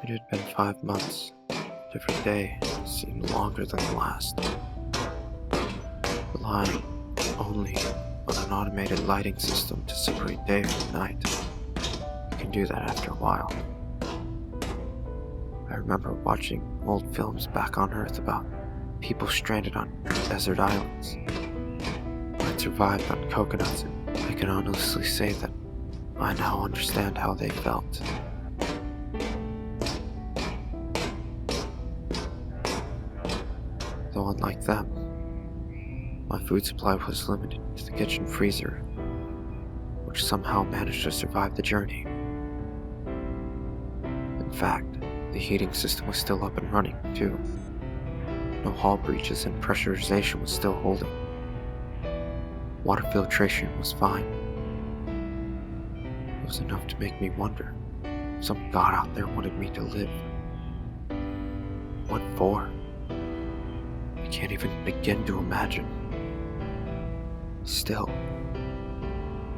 It had been 5 months. Every day seemed longer than the last. Relying only on an automated lighting system to separate day from night. You can do that after a while. I remember watching old films back on Earth about people stranded on desert islands who had survived on coconuts, and I can honestly say that I now understand how they felt. Though unlike them, my food supply was limited to the kitchen freezer, which somehow managed to survive the journey. In fact, the heating system was still up and running, too. No hull breaches and pressurization was still holding. Water filtration was fine. It was enough to make me wonder if some god out there wanted me to live. What for? I can't even begin to imagine. Still,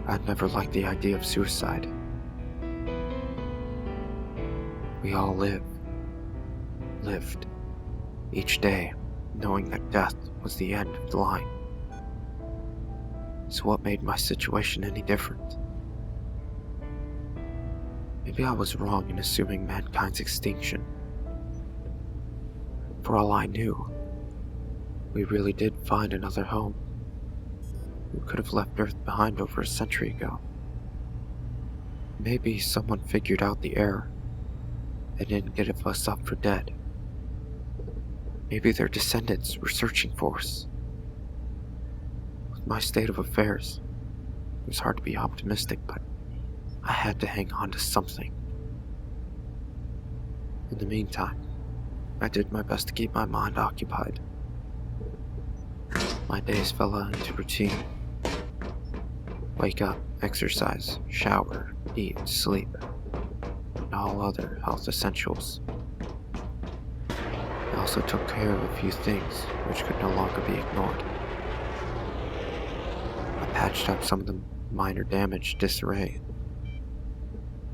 I'd never liked the idea of suicide. We all lived, each day, knowing that death was the end of the line. So what made my situation any different? Maybe I was wrong in assuming mankind's extinction. For all I knew, we really did find another home. We could have left Earth behind over a century ago. Maybe someone figured out the error and didn't give us up for dead. Maybe their descendants were searching for us. With my state of affairs, it was hard to be optimistic, but I had to hang on to something. In the meantime, I did my best to keep my mind occupied. My days fell into routine. Wake up, exercise, shower, eat, sleep, and all other health essentials. I also took care of a few things which could no longer be ignored. I patched up some of the minor damage disarray,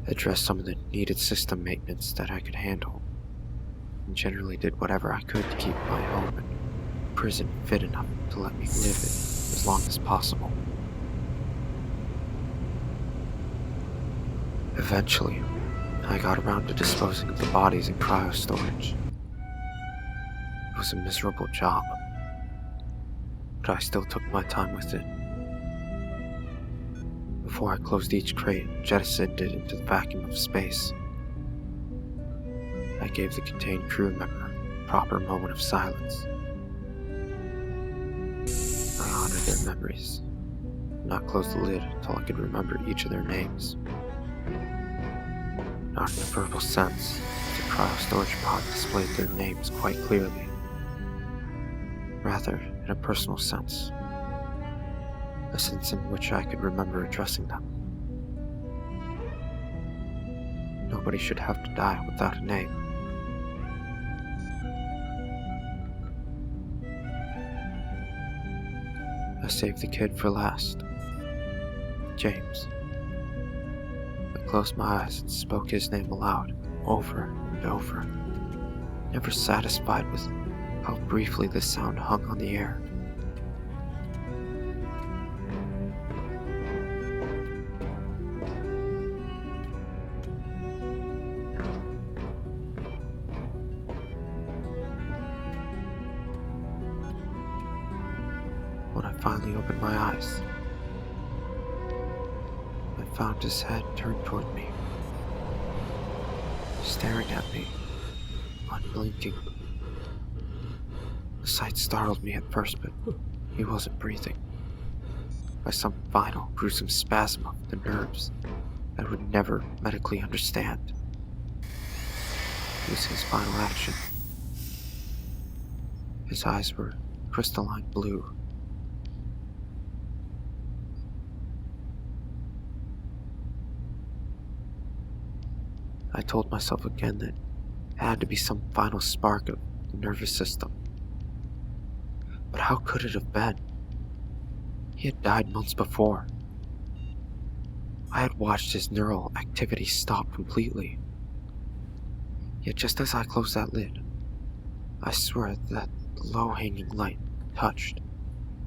addressed some of the needed system maintenance that I could handle, and generally did whatever I could to keep my home and prison fit enough to let me live it as long as possible. Eventually, I got around to disposing of the bodies in cryo storage. It was a miserable job, but I still took my time with it. Before I closed each crate and jettisoned it into the vacuum of space, I gave the contained crew member a proper moment of silence. I honored their memories, and not closed the lid until I could remember each of their names. Not in a verbal sense, the cryo storage pod displayed their names quite clearly. Rather, in a personal sense. A sense in which I could remember addressing them. Nobody should have to die without a name. I saved the kid for last. James. I closed my eyes and spoke his name aloud, over and over, never satisfied with how briefly the sound hung on the air. When I finally opened my eyes, I found his head turned toward me, staring at me, unblinking. The sight startled me at first, but he wasn't breathing. By some final, gruesome spasm of the nerves that I would never medically understand. It was his final action. His eyes were crystalline blue. I told myself again that it had to be some final spark of the nervous system. But how could it have been? He had died months before. I had watched his neural activity stop completely. Yet just as I closed that lid, I swear that low-hanging light touched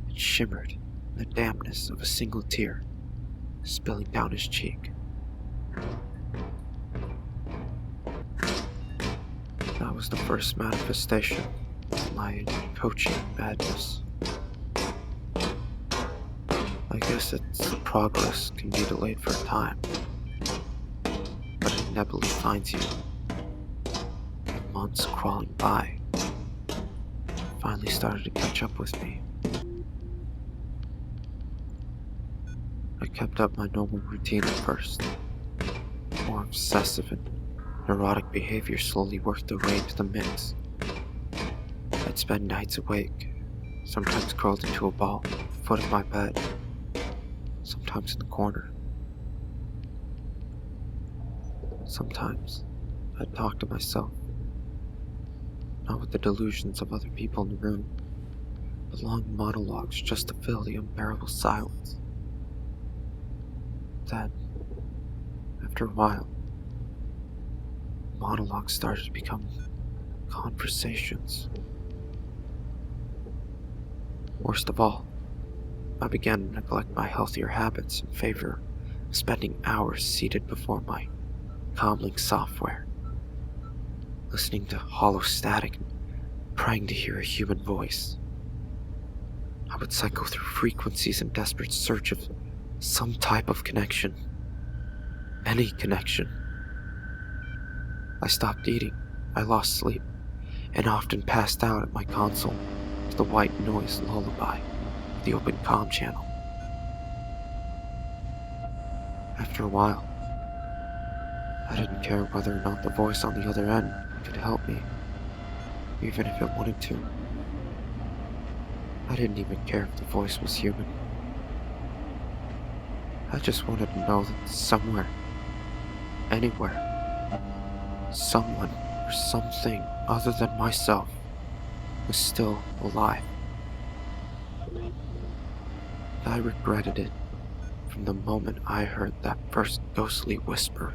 and shimmered in the dampness of a single tear spilling down his cheek. That was the first manifestation of my coaching madness. I guess its progress can be delayed for a time, but it inevitably finds you. Months crawling by finally started to catch up with me. I kept up my normal routine at first. More obsessive and neurotic behavior slowly worked their way into the mix. I'd spend nights awake, sometimes curled into a ball at the foot of my bed, sometimes in the corner. Sometimes I'd talk to myself, not with the delusions of other people in the room, but long monologues just to fill the unbearable silence. Then, after a while, monologues started to become conversations. Worst of all, I began to neglect my healthier habits in favor of spending hours seated before my calming software, listening to hollow static and praying to hear a human voice. I would cycle through frequencies in desperate search of some type of connection. Any connection. I stopped eating, I lost sleep, and often passed out at my console to the white noise lullaby of the open comm channel. After a while, I didn't care whether or not the voice on the other end could help me, even if it wanted to. I didn't even care if the voice was human. I just wanted to know that somewhere, anywhere, someone or something other than myself was still alive. I regretted it from the moment I heard that first ghostly whisper